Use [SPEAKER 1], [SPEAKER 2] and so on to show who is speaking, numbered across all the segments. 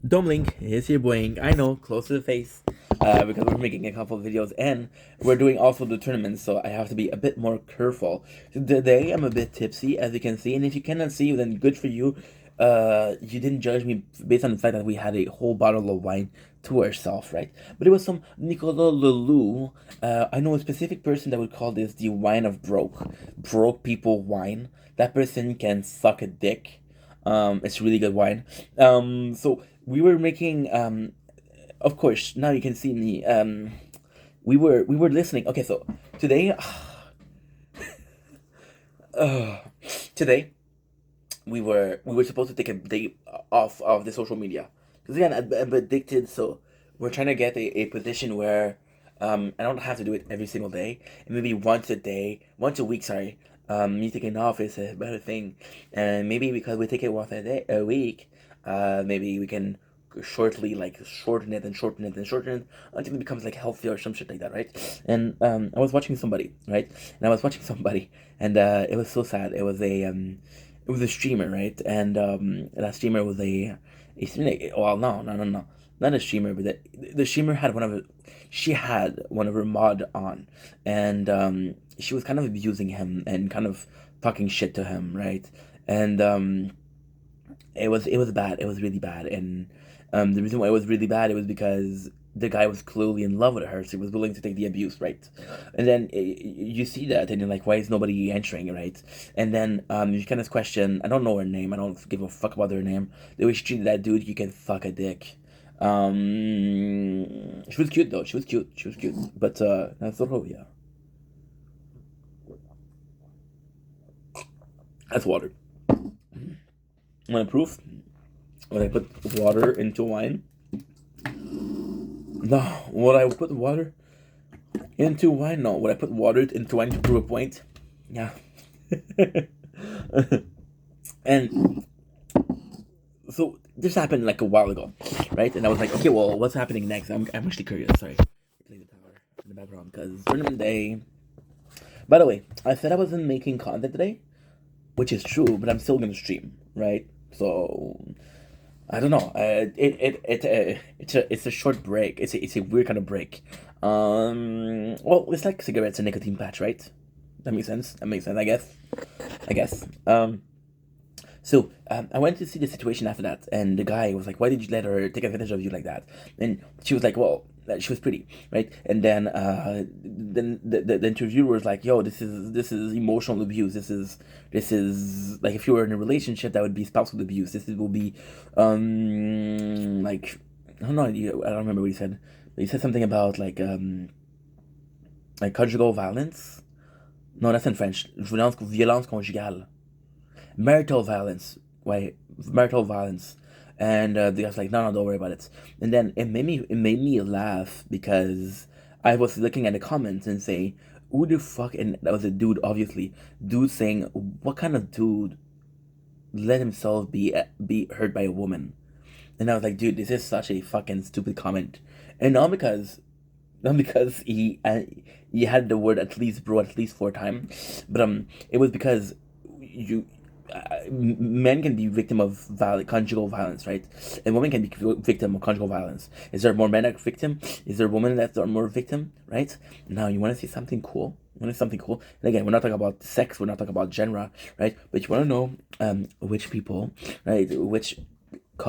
[SPEAKER 1] Domlink, it's your boying. I know, close to the face, because we're making a couple of videos and we're doing also the tournament, so I have to be a bit more careful. Today I'm a bit tipsy, as you can see, and if you cannot see, then good for you. You didn't judge me based on the fact that we had a whole bottle of wine to ourselves, right? But it was some Nicolas Leloup. I know a specific person that would call this the wine of broke people wine. That person can suck a dick. It's really good wine. So we were making, of course, now you can see me. We were listening. Okay, so today, today we were supposed to take a day off of the social media because again I'm addicted. So we're trying to get a position where I don't have to do it every single day, and maybe once a day, once a week. Sorry, me taking off is a better thing, and maybe because we take it once a week, maybe we can shortly like shorten it and shorten it and shorten it until it becomes like healthy or some shit like that, right? And I was watching somebody, right? And I was watching somebody, and it was so sad. It was a streamer, right? And that streamer was a streamer. Well, no, not a streamer, but the streamer had she had one of her mod on, and she was kind of abusing him and kind of talking shit to him, right? And it was bad. It was really bad, and the reason why it was really bad it was because the guy was clearly in love with her, so he was willing to take the abuse, right? And then you see that, and you're like, why is nobody answering, right? And then you kind of question. I don't know her name. I don't give a fuck about her name. The way she treated that dude, you can fuck a dick. She was cute though. She was cute. She was cute. But that's all. Yeah, that's water. Want to proof? When I put water into wine. No, would I put water into wine? No, would I put water into wine to prove a point? Yeah. And so this happened like a while ago, right? And I was like, okay, well, what's happening next? I'm actually curious. Sorry, leave the power in the background because tournament day. By the way, I said I wasn't making content today, which is true, but I'm still gonna stream, right? So I don't know. It's a short break. It's a weird kind of break. Well, it's like cigarettes and nicotine patch, right? That makes sense. That makes sense. I guess. I guess. So I went to see the situation after that, and the guy was like, "Why did you let her take advantage of you like that?" And she was like, "Well, she was pretty, right?" And then the interviewer was like, "Yo, this is emotional abuse. This is like if you were in a relationship, that would be spousal abuse. Will be, like I don't know. I don't remember what he said. But he said something about like conjugal violence. No, that's in French. Violence conjugale. Marital violence. Wait, marital violence. And the guy's like, no, no, don't worry about it. And then it made me laugh because I was looking at the comments and say, who the fuck? And that was a dude, obviously. Dude saying, what kind of dude let himself be hurt by a woman? And I was like, dude, this is such a fucking stupid comment. And not because he had the word at least bro at least 4 times, but it was because you men can be victim of conjugal violence, right? And women can be victim of conjugal violence. Is there more men that are victim? Is there women that are more victim, right? Now you want to see something cool. You want to see something cool, and again, we're not talking about sex. We're not talking about genre, right? But you want to know which people, right? Which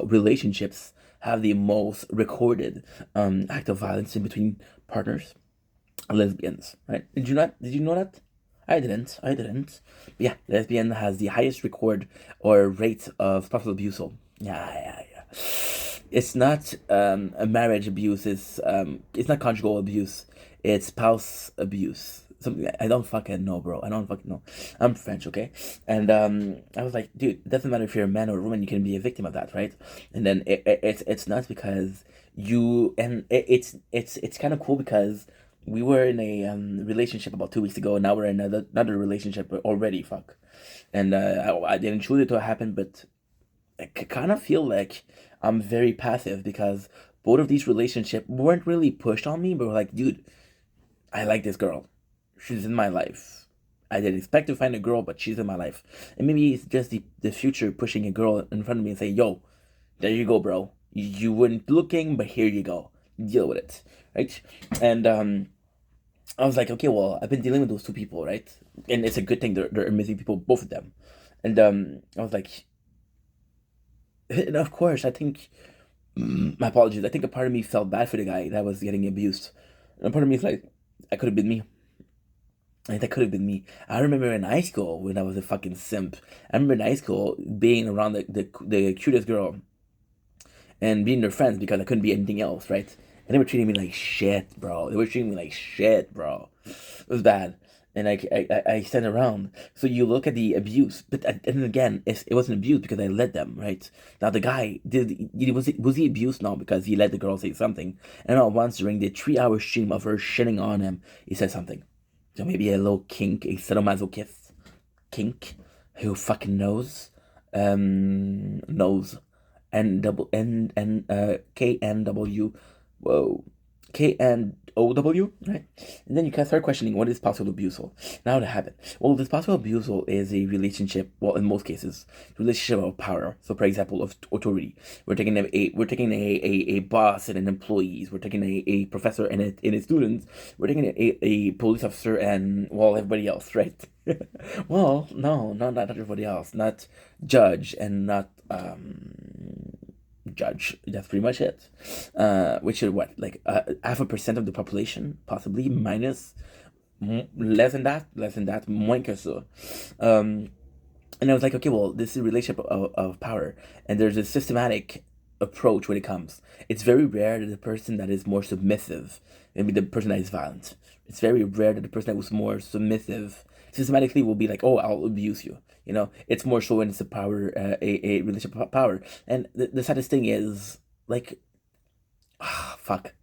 [SPEAKER 1] relationships have the most recorded act of violence in between partners? Lesbians, right? Did you know that? I didn't. I didn't. But yeah, lesbian has the highest record or rate of spousal abuse. So yeah, yeah, yeah. It's not a marriage abuse. It's not conjugal abuse. It's spouse abuse. Something I don't fucking know, bro. I don't fucking know. I'm French, okay? And I was like, dude, it doesn't matter if you're a man or a woman. You can be a victim of that, right? And then it's nuts because it's kind of cool because we were in a relationship about 2 weeks ago, and now we're in another relationship already. Fuck, and I didn't choose it to happen, but I kind of feel like I'm very passive because both of these relationships weren't really pushed on me, but were like, dude, I like this girl, she's in my life. I didn't expect to find a girl, but she's in my life, and maybe it's just the future pushing a girl in front of me and say, yo, there you go, bro. you weren't looking, but here you go, deal with it, right? And I was like, okay, well, I've been dealing with those two people, right? And it's a good thing they're amazing people, both of them. And I was like, and of course, I think my apologies. I think a part of me felt bad for the guy that was getting abused. And a part of me is like, that could have been me. Like, that could have been me. I remember in high school when I was a fucking simp. I remember in high school being around the cutest girl and being their friends because I couldn't be anything else, right? And they were treating me like shit, bro. They were treating me like shit, bro. It was bad. And I stand around. So you look at the abuse, but and again, it wasn't abuse because I led them, right? Now the guy was he abused? No, because he let the girl say something. And all once during the 3 hour stream of her shitting on him, he said something. So maybe a little kink, a sadomasochist kink, who fucking knows, knows. KNW, whoa, KNOW, right? And then you can start questioning what is possible abusal. Now what happened? Well, this possible abusal is a relationship. Well, in most cases, relationship of power. So, for example, of authority. We're taking a boss and an employees. We're taking a professor and a students. We're taking a police officer and well everybody else, right? Well, no, not everybody else. Not judge and not judge. That's pretty much it. Which is what, like 0.5% of the population, possibly minus, less than that, moins que ça. And I was like, okay, well, this is a relationship of power, and there's a systematic approach when it comes. It's very rare that the person that is more submissive, maybe the person that is violent. It's very rare that the person that was more submissive systematically will be like, oh, I'll abuse you. You know, it's more so when it's a power, a relationship of power. And the saddest thing is, like, fuck.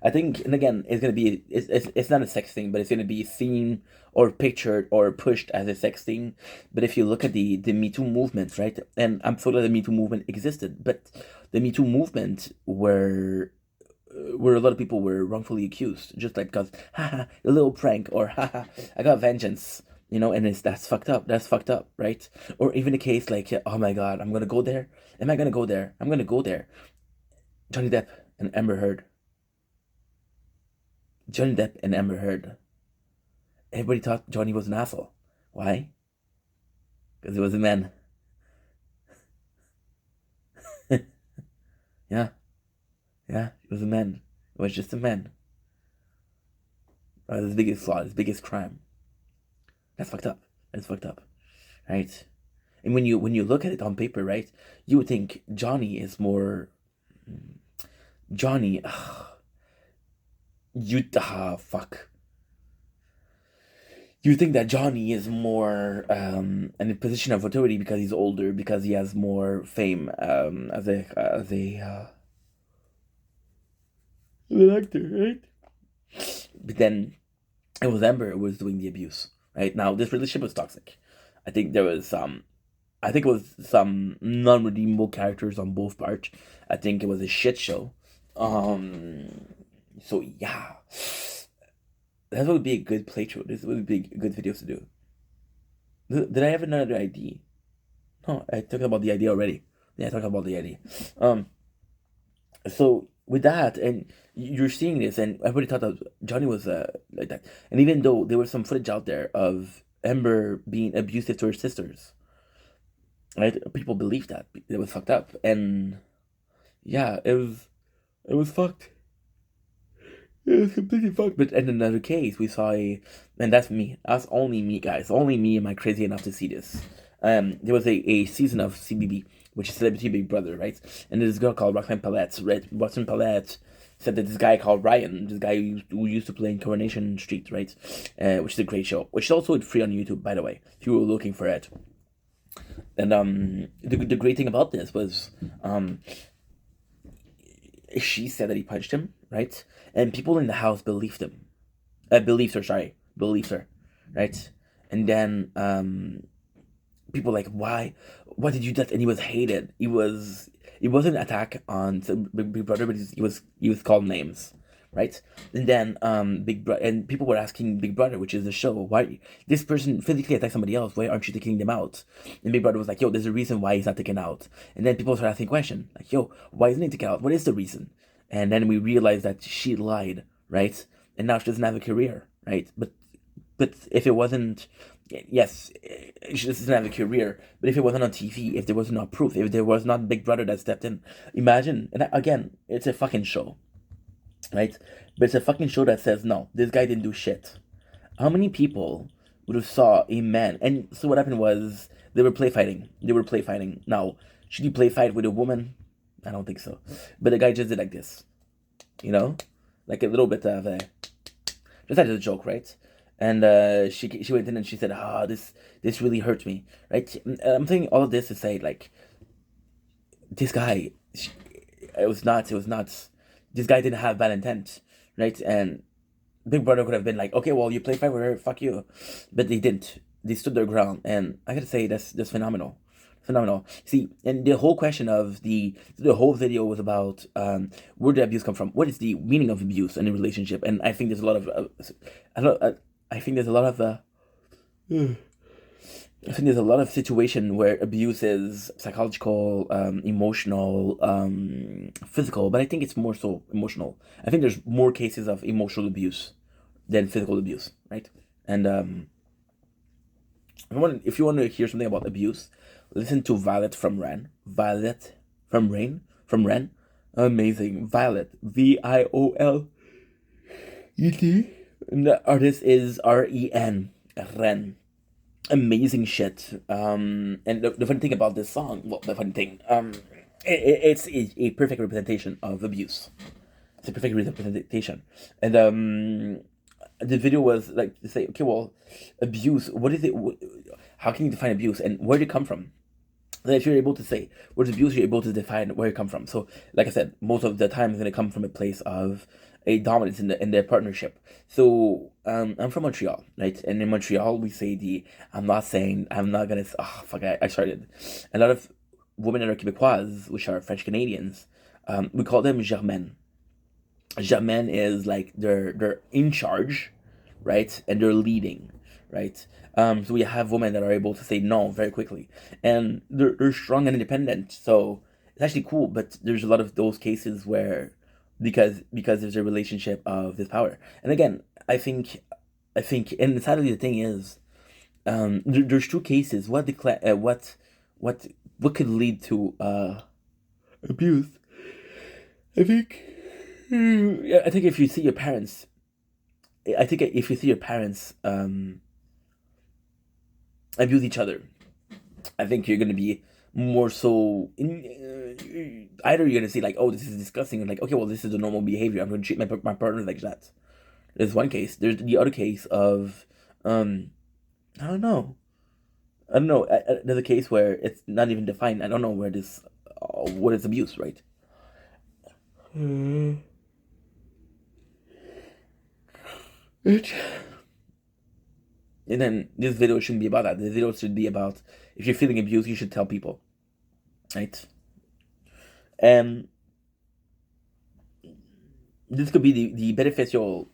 [SPEAKER 1] I think, and again, it's not a sex thing, but it's gonna be seen or pictured or pushed as a sex thing. But if you look at the Me Too movement, right? And I'm so glad the Me Too movement existed, but the Me Too movement where a lot of people were wrongfully accused, just like because, haha, a little prank, or haha, I got vengeance, you know, and that's fucked up. That's fucked up, right? Or even a case like, oh my god, I'm gonna go there. Am I gonna go there? I'm gonna go there. Johnny Depp and Amber Heard. Johnny Depp and Amber Heard. Everybody thought Johnny was an asshole. Why? Because he was a man. Yeah, yeah, he was a man. It was just a man. His biggest flaw, his biggest crime. That's fucked up. That's fucked up, right? And when you look at it on paper, right, you would think Johnny is more. Johnny, fuck. You think that Johnny is more in a position of authority because he's older, because he has more fame as an actor, right? But then it was Amber who was doing the abuse, right? Now this relationship was toxic. I think there was I think it was some non-redeemable characters on both parts. I think it was a shit show. So yeah, that would be a good playthrough. This would be a good videos to do. Did I have another idea? No, I talked about the idea already. Yeah, I talked about the idea. So with that, and you're seeing this, and everybody thought that Johnny was like that. And even though there was some footage out there of Amber being abusive to her sisters, right? People believed that it was fucked up, and yeah, it was fucked. It was completely fucked. But in another case, we saw and that's me. That's only me, guys. Only me am I crazy enough to see this. There was a season of CBB, which is Celebrity Big Brother, right? And there's this girl called Roxanne Palette. Roxanne Palette said that this guy called Ryan, this guy who used to play in Coronation Street, right? Which is a great show, which is also free on YouTube, by the way, if you were looking for it. And the great thing about this was she said that he punched him, right? And people in the house believed him. Believed her, right? And then people like, why did you do that? And he was hated. It wasn't an attack on Big Brother, but he was called names, right? And then Big Brother, and people were asking Big Brother, which is the show, why this person physically attacked somebody else, why aren't you taking them out? And Big Brother was like, yo, there's a reason why he's not taken out. And then people started asking question like, yo, why isn't he taken out? What is the reason? And then we realized that she lied, right? And now she doesn't have a career, right? But if it wasn't, yes, she doesn't have a career. But if it wasn't on TV, if there was not proof, if there was not Big Brother that stepped in, imagine. And again, it's a fucking show, right? But it's a fucking show that says no, this guy didn't do shit. How many people would have saw a man? And so what happened was they were play fighting. They were play fighting. Now, should you play fight with a woman? I don't think so. But the guy just did like this, you know, like a little bit of a just as a joke, right? And she went in and she said, "Ah, this really hurt me," right? I'm thinking all of this to say like this guy, it was nuts. It was nuts. This guy didn't have bad intent, right? And Big Brother could have been like, okay, well, you play fight with her, fuck you, but they didn't. They stood their ground, and I gotta say that's phenomenal, phenomenal. See, and the whole question of the whole video was about where did abuse come from? What is the meaning of abuse in a relationship? And I think there's a lot of, I think there's a lot of I think there's a lot of situation where abuse is psychological, emotional, physical, but I think it's more so emotional. I think there's more cases of emotional abuse than physical abuse, right? And if you want to hear something about abuse, listen to Violet from Ren. Violet from Rain from Ren. Amazing. Violet. VIOLET. And the artist is REN. Ren. Amazing shit. And the funny thing about this song, well, the funny thing, it's a perfect representation of abuse. It's a perfect representation. And the video was like to say, okay, well, abuse. What is it? How can you define abuse, and where did it come from? Then if you're able to say what's abuse, you're able to define where it come from. So, like I said, most of the time it's going to come from a place of a dominance in their partnership. So, I'm from Montreal, right? And in Montreal, we say the. I'm not saying I'm not gonna. Oh fuck! I started. A lot of women that are Quebecois, which are French Canadians, we call them Germaines. Germaine is like they're in charge, right? And they're leading, right? So we have women that are able to say no very quickly, and they're strong and independent. So it's actually cool. But there's a lot of those cases where because there's a relationship of this power. And again, I think, and sadly the thing is, there's two cases. What could lead to abuse? I think. Yeah, I think if you see your parents, I think if you see your parents abuse each other, I think you're gonna be more so either you're gonna say like, oh, this is disgusting, and like, okay, well, this is the normal behavior. I'm gonna treat my partner like that. There's one case. There's the other case of um, I don't know. I don't know. There's a case where it's not even defined. I don't know where this, what is abuse, right? Mm. It And then this video shouldn't be about that. This video should be about if you're feeling abused, you should tell people, right? And this could be the beneficial.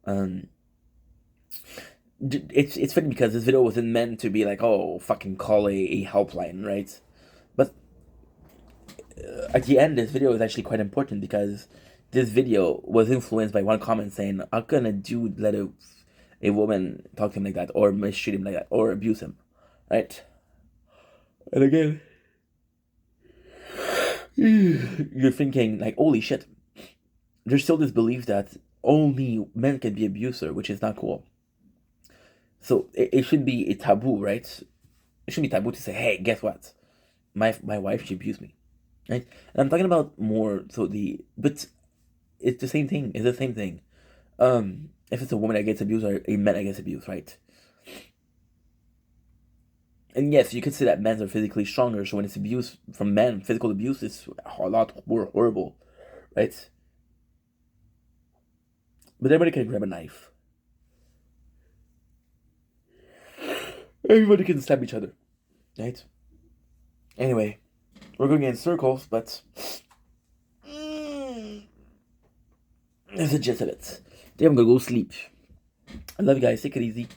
[SPEAKER 1] Um, it's funny because this video wasn't meant to be like, oh, fucking call a helpline, right? But at the end, this video is actually quite important because this video was influenced by one comment saying, "How can a dude let a woman talk to him like that, or mistreat him like that, or abuse him?" Right? And again, you're thinking like, "Holy shit!" There's still this belief that only men can be abuser, which is not cool. So it should be a taboo, right? It should be taboo to say, "Hey, guess what? My wife, she abused me." Right? And I'm talking about more so but it's the same thing. It's the same thing. If it's a woman that gets abused or a man that gets abused, right? And yes, you could say that men are physically stronger. So when it's abuse from men, physical abuse is a lot more horrible, right? But everybody can grab a knife. Everybody can stab each other, right? Anyway, we're going in circles, but That's the gist of it. Today I'm gonna go sleep. I love you guys. Take it easy.